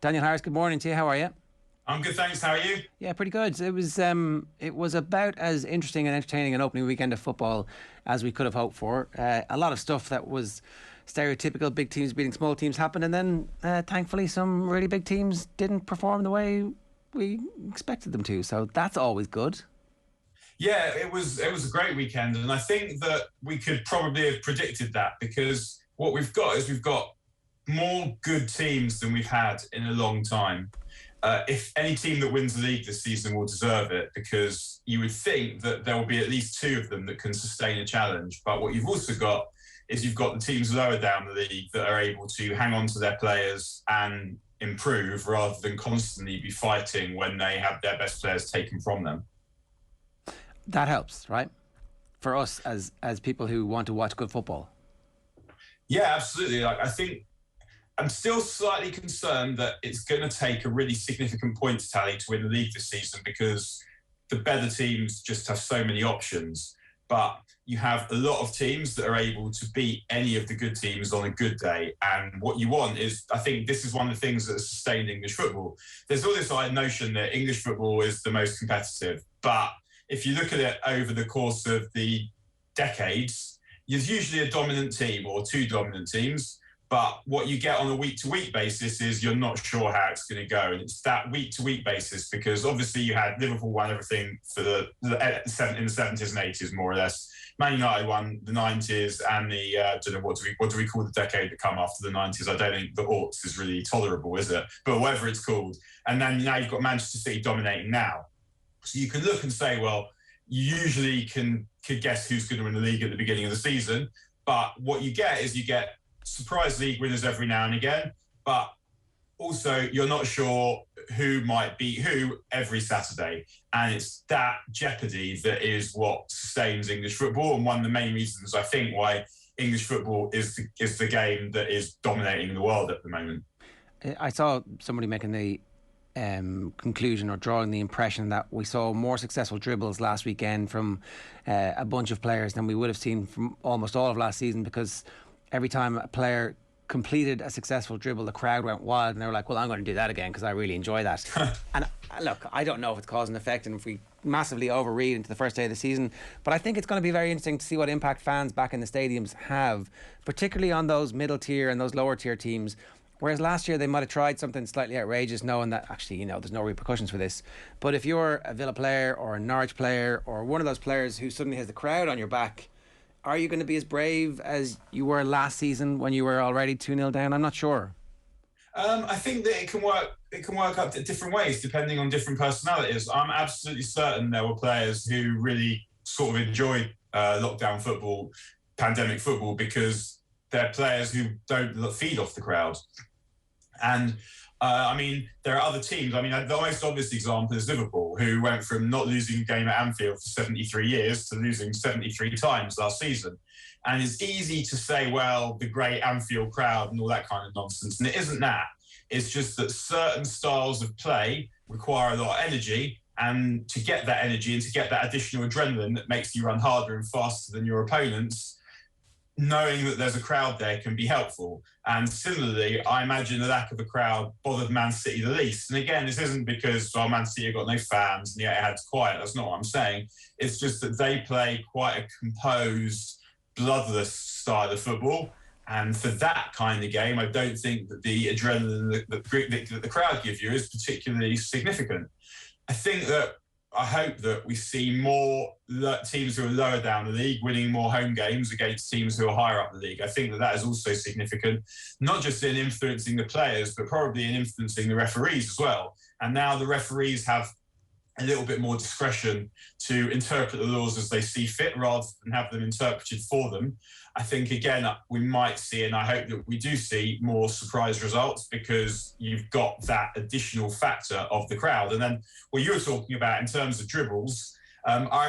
Daniel Harris, good morning to you. How are you? I'm good, thanks. How are you? Yeah, pretty good. It was about as interesting and entertaining an opening weekend of football as we could have hoped for. A lot of stuff that was stereotypical, big teams beating small teams happened, and then thankfully some really big teams didn't perform the way we expected them to. So that's always good. Yeah, it was a great weekend, and I think that we could probably have predicted that because what we've got more good teams than we've had in a long time. If any team that wins the league this season will deserve it, because you would think that there will be at least two of them that can sustain a challenge. But what you've also got is you've got the teams lower down the league that are able to hang on to their players and improve rather than constantly be fighting when they have their best players taken from them. That helps, right? For us as people who want to watch good football. Yeah, absolutely. Like, I think I'm still slightly concerned that it's going to take a really significant points tally to win the league this season because the better teams just have so many options. But you have a lot of teams that are able to beat any of the good teams on a good day. And what you want is, I think this is one of the things that has sustained English football. There's all this notion that English football is the most competitive. But if you look at it over the course of the decades, there's usually a dominant team or two dominant teams. But what you get on a week-to-week basis is you're not sure how it's going to go. And it's that week-to-week basis because obviously you had Liverpool won everything for in the 70s and 80s, more or less. Man United won the 90s and the, don't know, what do we call the decade that come after the 90s? I don't think the aughts is really tolerable, is it? But whatever it's called. And then now you've got Manchester City dominating now. So you can look and say, well, you usually could guess who's going to win the league at the beginning of the season. But what you get is you get surprise league winners every now and again, but also you're not sure who might beat who every Saturday. And it's that jeopardy that is what sustains English football, and one of the main reasons I think why English football is the game that is dominating the world at the moment. I saw somebody making the conclusion or drawing the impression that we saw more successful dribbles last weekend from a bunch of players than we would have seen from almost all of last season, because every time a player completed a successful dribble, the crowd went wild and they were like, well, I'm going to do that again because I really enjoy that. And look, I don't know if it's cause and effect and if we massively overread into the first day of the season, but I think it's going to be very interesting to see what impact fans back in the stadiums have, particularly on those middle tier and those lower tier teams. Whereas last year they might have tried something slightly outrageous, knowing that actually, there's no repercussions for this. But if you're a Villa player or a Norwich player or one of those players who suddenly has the crowd on your back, are you going to be as brave as you were last season when you were already 2-0 down? I'm not sure. I think that it can work. It can work up different ways depending on different personalities. I'm absolutely certain there were players who really sort of enjoyed lockdown football, pandemic football, because they're players who don't feed off the crowd. And there are other teams. The most obvious example is Liverpool, who went from not losing a game at Anfield for 73 years to losing 73 times last season. And it's easy to say, well, the great Anfield crowd and all that kind of nonsense. And it isn't that. It's just that certain styles of play require a lot of energy. And to get that energy and to get that additional adrenaline that makes you run harder and faster than your opponents, knowing that there's a crowd there can be helpful. And similarly, I imagine the lack of a crowd bothered Man City the least. And again, this isn't because Man City have got no fans and yet it had quiet. That's not what I'm saying. It's just that they play quite a composed, bloodless style of football. And for that kind of game, I don't think that the adrenaline that the crowd give you is particularly significant. I hope that we see more teams who are lower down the league winning more home games against teams who are higher up the league. I think that is also significant, not just in influencing the players, but probably in influencing the referees as well. And now the referees have a little bit more discretion to interpret the laws as they see fit rather than have them interpreted for them. I think, again, we might see, and I hope that we do see, more surprise results because you've got that additional factor of the crowd. And then what you were talking about in terms of dribbles, I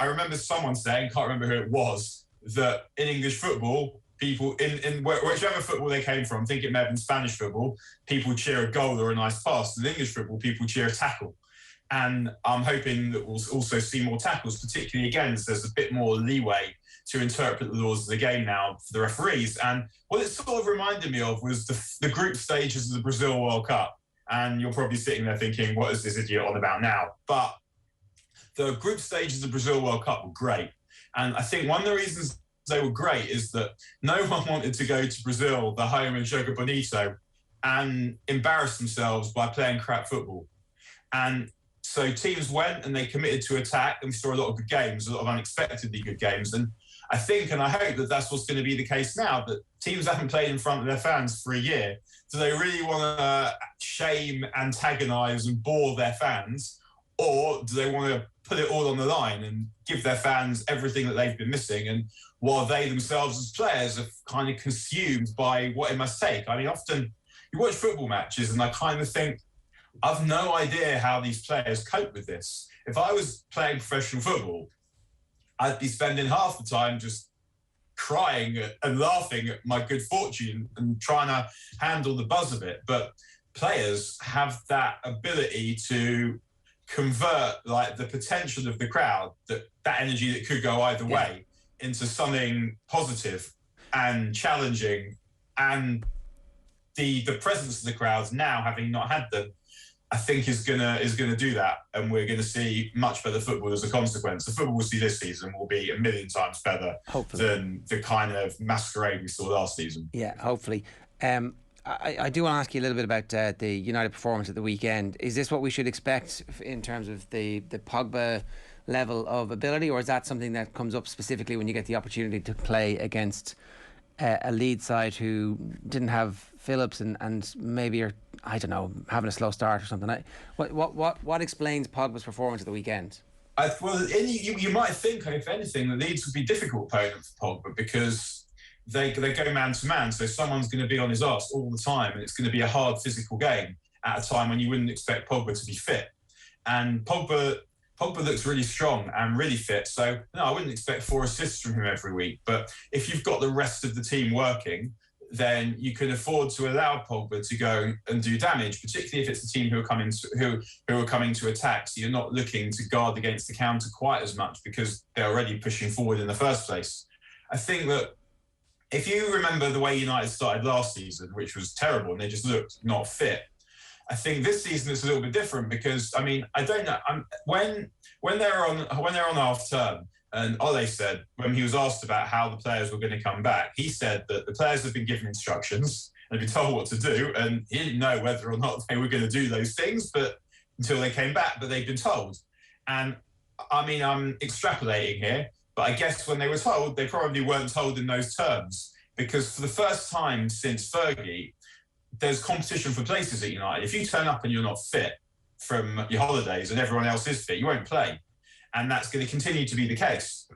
remember someone saying, can't remember who it was, that in English football, people, in whichever football they came from, I think it may have been Spanish football, people cheer a goal or a nice pass. In English football, people cheer a tackle. And I'm hoping that we'll also see more tackles, particularly, again, as there's a bit more leeway to interpret the laws of the game now for the referees. And what it sort of reminded me of was the group stages of the Brazil World Cup. And you're probably sitting there thinking, what is this idiot on about now? But the group stages of the Brazil World Cup were great. And I think one of the reasons they were great is that no one wanted to go to Brazil, the home of Jogo Bonito, and embarrass themselves by playing crap football. And so teams went and they committed to attack, and we saw a lot of good games, a lot of unexpectedly good games. And I think, and I hope that that's what's going to be the case now, that teams haven't played in front of their fans for a year. Do they really want to shame, antagonise and bore their fans? Or do they want to put it all on the line and give their fans everything that they've been missing? And while they themselves as players are kind of consumed by what it must take. I mean, often you watch football matches and I kind of think, I've no idea how these players cope with this. If I was playing professional football, I'd be spending half the time just crying and laughing at my good fortune and trying to handle the buzz of it. But players have that ability to convert like the potential of the crowd, that energy that could go either way, into something positive and challenging. And the presence of the crowds now, having not had them, I think is gonna do that, and we're gonna see much better football as a consequence. The football we'll see this season will be a million times better than the kind of masquerade we saw last season. Yeah, hopefully. I do want to ask you a little bit about the United performance at the weekend. Is this what we should expect in terms of the Pogba level of ability, or is that something that comes up specifically when you get the opportunity to play against a Leeds side who didn't have Phillips and maybe are, I don't know, having a slow start or something? What explains Pogba's performance at the weekend? You might think, if anything, that Leeds would be a difficult opponent for Pogba because they go man to man, so someone's going to be on his arse all the time, and it's going to be a hard physical game at a time when you wouldn't expect Pogba to be fit. And Pogba looks really strong and really fit, so no, I wouldn't expect 4 assists from him every week. But if you've got the rest of the team working, then you can afford to allow Pogba to go and do damage, particularly if it's a team who are coming to attack. So you're not looking to guard against the counter quite as much because they're already pushing forward in the first place. I think that if you remember the way United started last season, which was terrible, and they just looked not fit, I think this season it's a little bit different because, I mean, I don't know. When they're on half term, and Ole said, when he was asked about how the players were going to come back, he said that the players have been given instructions and been told what to do, and he didn't know whether or not they were going to do those things, but until they came back, but they've been told. And I mean, I'm extrapolating here, but I guess when they were told, they probably weren't told in those terms, because for the first time since Fergie, there's competition for places at United. If you turn up and you're not fit from your holidays and everyone else is fit, you won't play. And that's going to continue to be the case.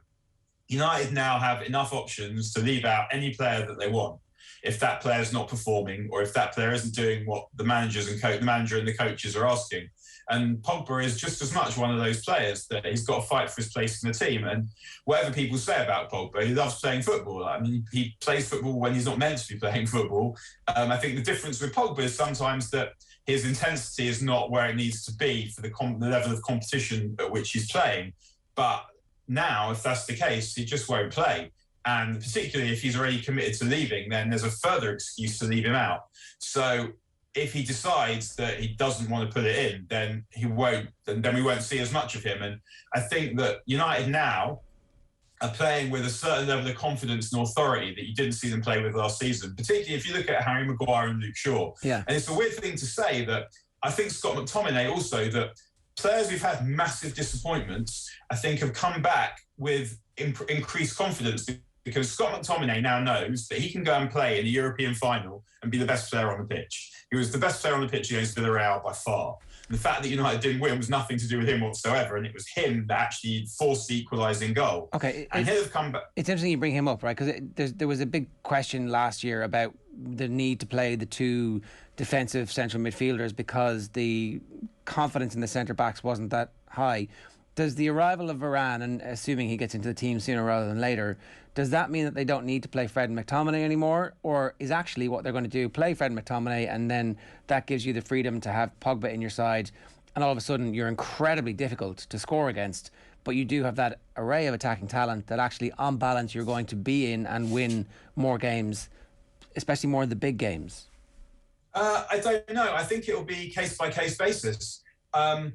United now have enough options to leave out any player that they want if that player is not performing or if that player isn't doing what the manager and the coaches are asking. And Pogba is just as much one of those players that he's got to fight for his place in the team. And whatever people say about Pogba, he loves playing football. I mean, he plays football when he's not meant to be playing football. I think the difference with Pogba is sometimes that his intensity is not where it needs to be for the level of competition at which he's playing. But now, if that's the case, he just won't play. And particularly if he's already committed to leaving, then there's a further excuse to leave him out. So if he decides that he doesn't want to put it in, then he won't. Then we won't see as much of him. And I think that United now are playing with a certain level of confidence and authority that you didn't see them play with last season, particularly if you look at Harry Maguire and Luke Shaw. Yeah. And it's a weird thing to say that I think Scott McTominay also, that players who've had massive disappointments, I think have come back with increased confidence, because Scott McTominay now knows that he can go and play in a European final and be the best player on the pitch. He was the best player on the pitch against Villarreal by far. The fact that United didn't win was nothing to do with him whatsoever, and it was him that actually forced the equalising goal. Okay, and he'll have come back. It's interesting you bring him up, right? Because there was a big question last year about the need to play the 2 defensive central midfielders because the confidence in the centre backs wasn't that high. Does the arrival of Varane, and assuming he gets into the team sooner rather than later, does that mean that they don't need to play Fred and McTominay anymore? Or is actually what they're going to do play Fred and McTominay, and then that gives you the freedom to have Pogba in your side and all of a sudden you're incredibly difficult to score against, but you do have that array of attacking talent that actually, on balance, you're going to be in and win more games, especially more of the big games? I don't know. I think it'll be case-by-case basis. I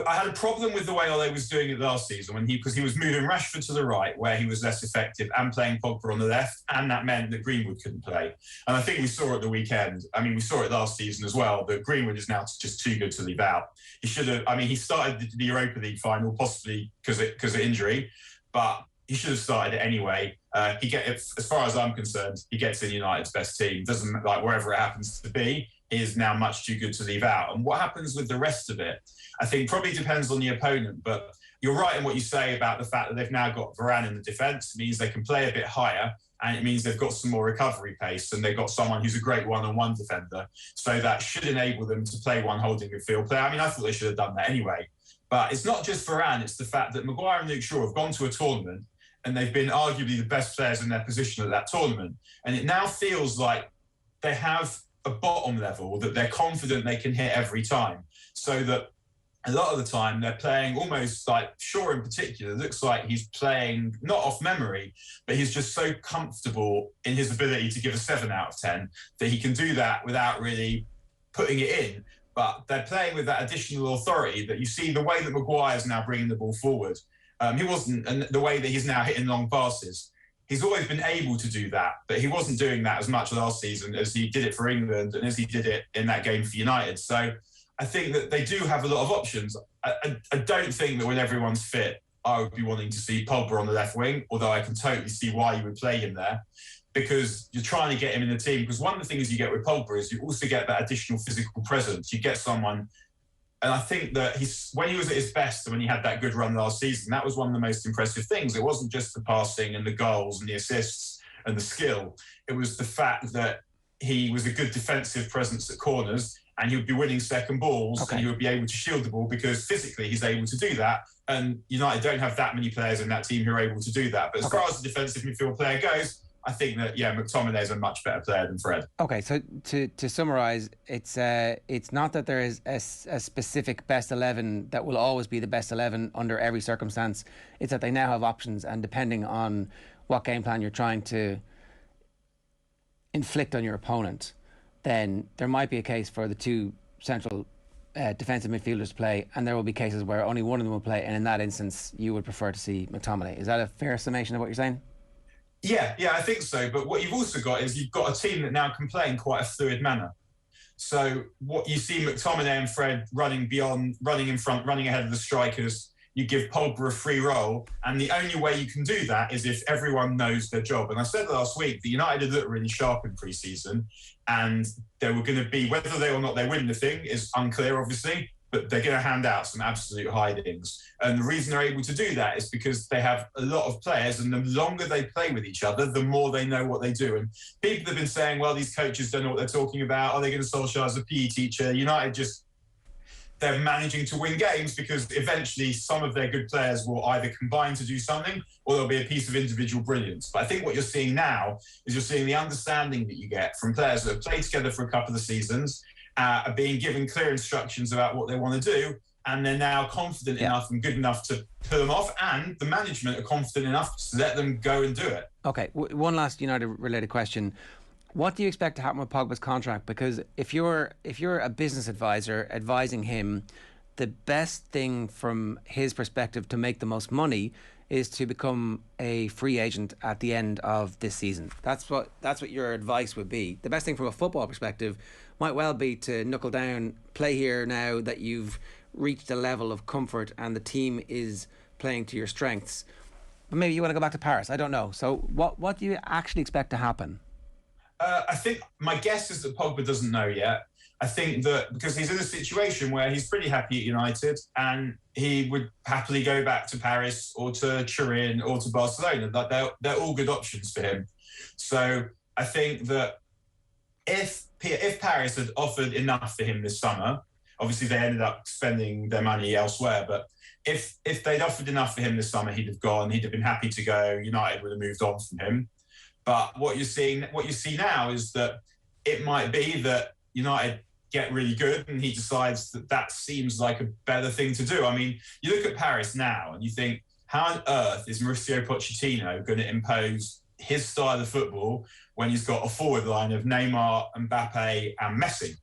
had a problem with the way Ole was doing it last season because he was moving Rashford to the right, where he was less effective, and playing Pogba on the left, and that meant that Greenwood couldn't play. And I think we saw it the weekend. I mean, we saw it last season as well, that Greenwood is now just too good to leave out. He should have. I mean, he started the Europa League final possibly because of injury, but he should have started it anyway. As far as I'm concerned, he gets in United's best team. Doesn't like wherever it happens to be. He is now much too good to leave out. And what happens with the rest of it, I think probably depends on the opponent. But you're right in what you say about the fact that they've now got Varane in the defence. It means they can play a bit higher, and it means they've got some more recovery pace, and they've got someone who's a great one-on-one defender. So that should enable them to play one holding midfield player. I mean, I thought they should have done that anyway. But it's not just Varane, it's the fact that Maguire and Luke Shaw have gone to a tournament and they've been arguably the best players in their position at that tournament. And it now feels like they have a bottom level that they're confident they can hit every time. So that a lot of the time they're playing almost like Shaw in particular, looks like he's playing not off memory, but he's just so comfortable in his ability to give a 7 out of 10 that he can do that without really putting it in. But they're playing with that additional authority that you see the way that Maguire's now bringing the ball forward. He wasn't, and the way that he's now hitting long passes. He's always been able to do that, but he wasn't doing that as much last season as he did it for England and as he did it in that game for United. So I think that they do have a lot of options. I don't think that when everyone's fit, I would be wanting to see Pogba on the left wing, although I can totally see why you would play him there, because you're trying to get him in the team. Because one of the things you get with Pogba is you also get that additional physical presence. You get someone. And I think that when he was at his best and when he had that good run last season, that was one of the most impressive things. It wasn't just the passing and the goals and the assists and the skill. It was the fact that he was a good defensive presence at corners, and he would be winning second balls, and he would be able to shield the ball because physically he's able to do that. And United don't have that many players in that team who are able to do that. But as far as the defensive midfield player goes, I think that, McTominay is a much better player than Fred. Okay, so to summarise, it's not that there is a specific best 11 that will always be the best 11 under every circumstance. It's that they now have options, and depending on what game plan you're trying to inflict on your opponent, then there might be a case for the two central defensive midfielders to play, and there will be cases where only one of them will play, and in that instance, you would prefer to see McTominay. Is that a fair summation of what you're saying? Yeah, I think so. But what you've also got is you've got a team that now can play in quite a fluid manner. So what you see McTominay and Fred running in front, running ahead of the strikers. You give Pogba a free role, and the only way you can do that is if everyone knows their job. And I said last week that United had looked really sharp in pre-season, and they were going to be, whether they or not they win the thing is unclear, obviously, but they're going to hand out some absolute hidings. And the reason they're able to do that is because they have a lot of players, and the longer they play with each other, the more they know what they do. And people have been saying, well, these coaches don't know what they're talking about. Are they going to Solskjaer as a PE teacher? United they're managing to win games because eventually some of their good players will either combine to do something, or there'll be a piece of individual brilliance. But I think what you're seeing now is you're seeing the understanding that you get from players that have played together for a couple of seasons, are being given clear instructions about what they want to do, and they're now confident enough and good enough to pull them off, and the management are confident enough to let them go and do it. Okay, one last United-related question. What do you expect to happen with Pogba's contract? Because if you're a business advisor advising him, the best thing from his perspective to make the most money is to become a free agent at the end of this season. That's what your advice would be. The best thing from a football perspective might well be to knuckle down, play here now that you've reached a level of comfort and the team is playing to your strengths. But maybe you want to go back to Paris. I don't know. So what do you actually expect to happen? I think my guess is that Pogba doesn't know yet. I think that because he's in a situation where he's pretty happy at United and he would happily go back to Paris or to Turin or to Barcelona. Like they're all good options for him. So I think that if Paris had offered enough for him this summer, obviously they ended up spending their money elsewhere, but if they'd offered enough for him this summer, he'd have gone, he'd have been happy to go. United would have moved on from him. But what you see now is that it might be that United get really good and he decides that that seems like a better thing to do. I mean, you look at Paris now and you think, how on earth is Mauricio Pochettino going to impose his style of football when he's got a forward line of Neymar, Mbappe and Messi?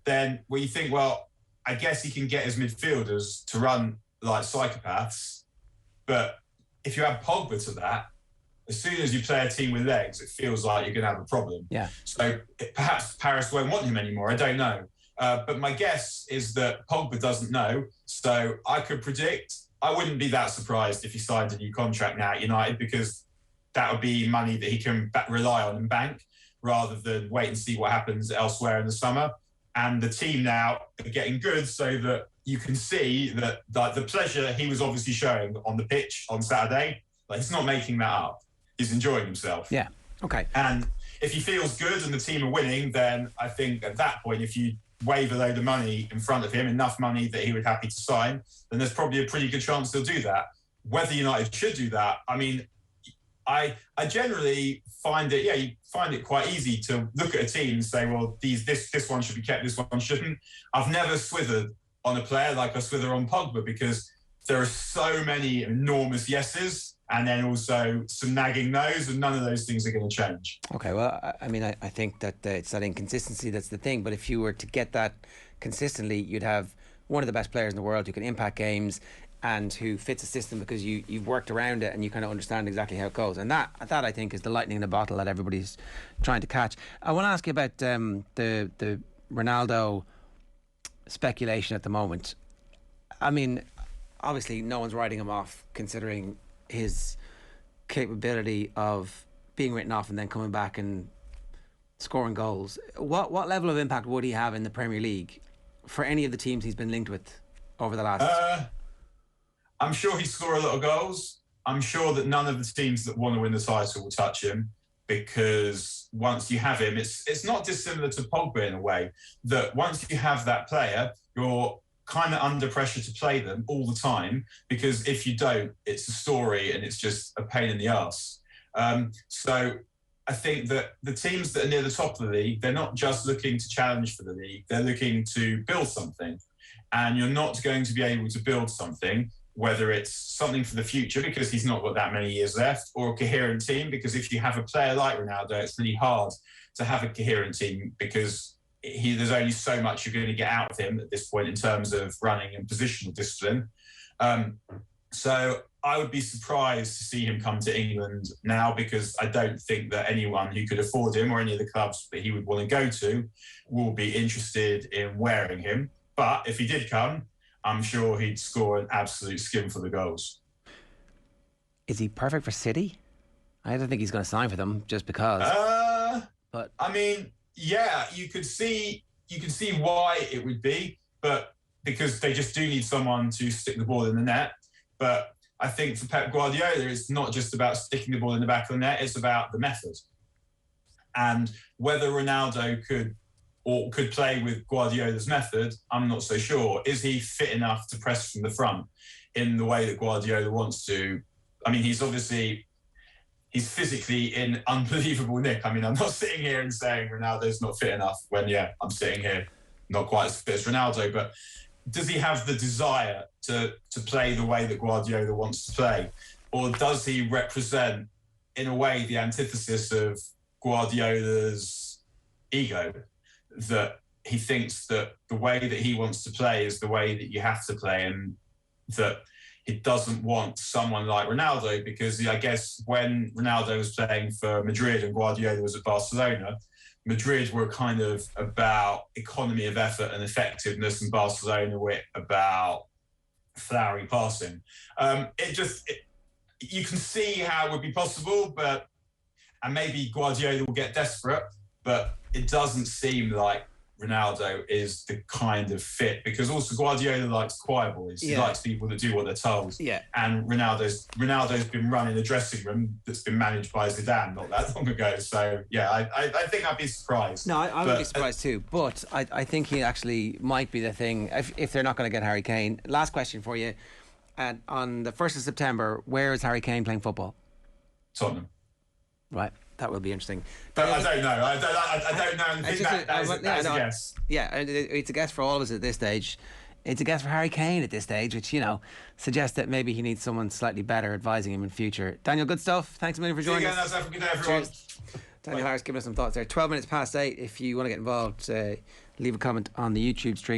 Then well, you think, well, I guess he can get his midfielders to run like psychopaths. But if you add Pogba to that, as soon as you play a team with legs, it feels like you're going to have a problem. Yeah. So perhaps Paris won't want him anymore. I don't know. But my guess is that Pogba doesn't know. So I could predict, I wouldn't be that surprised if he signed a new contract now at United, because that would be money that he can rely on and bank rather than wait and see what happens elsewhere in the summer. And the team now are getting good so that you can see that like, the pleasure he was obviously showing on the pitch on Saturday, like, he's not making that up. He's enjoying himself. Yeah. Okay. And if he feels good and the team are winning, then I think at that point, if you wave a load of money in front of him, enough money that he would happy to sign, then there's probably a pretty good chance he'll do that. Whether United should do that, I mean, I generally find it, you find it quite easy to look at a team and say, well, this one should be kept, this one shouldn't. I've never swithered on a player like I swither on Pogba, because there are so many enormous yeses and then also some nagging no's, and none of those things are going to change. Okay, well, I mean, I think that it's that inconsistency that's the thing. But if you were to get that consistently, you'd have one of the best players in the world who can impact games and who fits a system because you've worked around it and you kind of understand exactly how it goes. And that I think is the lightning in the bottle that everybody's trying to catch. I want to ask you about the Ronaldo speculation at the moment. I mean, obviously no one's writing him off considering his capability of being written off and then coming back and scoring goals. What level of impact would he have in the Premier League for any of the teams he's been linked with over the last... I'm sure he'd score a lot of goals. I'm sure that none of the teams that want to win the title will touch him, because once you have him, it's not dissimilar to Pogba in a way, that once you have that player, you're kind of under pressure to play them all the time, because if you don't, it's a story and it's just a pain in the arse. So I think that the teams that are near the top of the league, they're not just looking to challenge for the league, they're looking to build something. And you're not going to be able to build something, whether it's something for the future because he's not got that many years left, or a coherent team, because if you have a player like Ronaldo, it's really hard to have a coherent team because there's only so much you're going to get out of him at this point in terms of running and positional discipline. So I would be surprised to see him come to England now, because I don't think that anyone who could afford him or any of the clubs that he would want to go to will be interested in wearing him. But if he did come, I'm sure he'd score an absolute skin for the goals. Is he perfect for City? I don't think he's going to sign for them just because. But I mean, yeah, you could see why it would be, but because they just do need someone to stick the ball in the net. But I think for Pep Guardiola, it's not just about sticking the ball in the back of the net; it's about the method. And whether Ronaldo could play with Guardiola's method, I'm not so sure. Is he fit enough to press from the front in the way that Guardiola wants to? I mean, he's physically in unbelievable nick. I mean, I'm not sitting here and saying Ronaldo's not fit enough when, I'm sitting here not quite as fit as Ronaldo, but does he have the desire to play the way that Guardiola wants to play? Or does he represent, in a way, the antithesis of Guardiola's ego? That he thinks that the way that he wants to play is the way that you have to play, and that he doesn't want someone like Ronaldo, because I guess when Ronaldo was playing for Madrid and Guardiola was at Barcelona, Madrid were kind of about economy of effort and effectiveness, and Barcelona were about flowery passing. You can see how it would be possible, and maybe Guardiola will get desperate, but it doesn't seem like Ronaldo is the kind of fit, because also Guardiola likes choir boys. He likes people that do what they're told. Yeah. And Ronaldo's been running a dressing room that's been managed by Zidane not that long ago. So I think I'd be surprised. No, I would be surprised too. But I think he actually might be the thing if they're not going to get Harry Kane. Last question for you. On the 1st of September, where is Harry Kane playing football? Tottenham. Right. That will be interesting. I don't know. I don't know. I think that's a guess. Yeah, it's a guess for all of us at this stage. It's a guess for Harry Kane at this stage, which, suggests that maybe he needs someone slightly better advising him in future. Daniel, good stuff. Thanks a million for joining us. Have a good day, everyone. Cheers. Daniel Harris giving us some thoughts there. 12 minutes past 8. If you want to get involved, leave a comment on the YouTube stream.